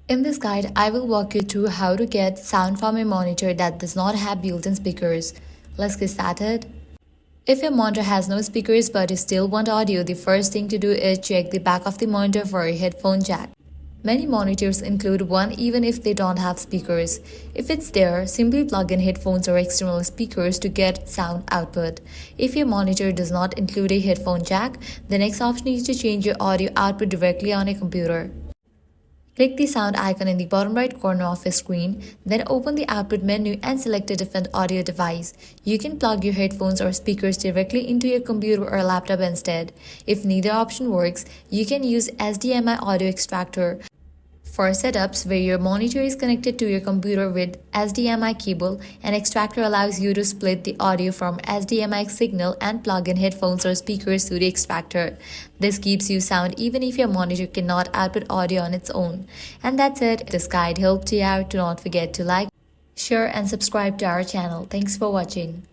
In this guide, I will walk you through how to get sound from a monitor that does not have built-in speakers. Let's get started. If your monitor has no speakers but you still want audio, the first thing to do is check the back of the monitor for a headphone jack. Many monitors include one even if they don't have speakers. If it's there, simply plug in headphones or external speakers to get sound output. If your monitor does not include a headphone jack, the next option is to change your audio output directly on a computer. Click the sound icon in the bottom right corner of your screen, then open the output menu and select a different audio device. You can plug your headphones or speakers directly into your computer or laptop instead. If neither option works, you can use HDMI audio extractor. For setups where your monitor is connected to your computer with HDMI cable, an extractor allows you to split the audio from HDMI signal and plug in headphones or speakers to the extractor. This keeps you sound even if your monitor cannot output audio on its own. And that's it. If this guide helped you out, do not forget to like, share and subscribe to our channel. Thanks for watching.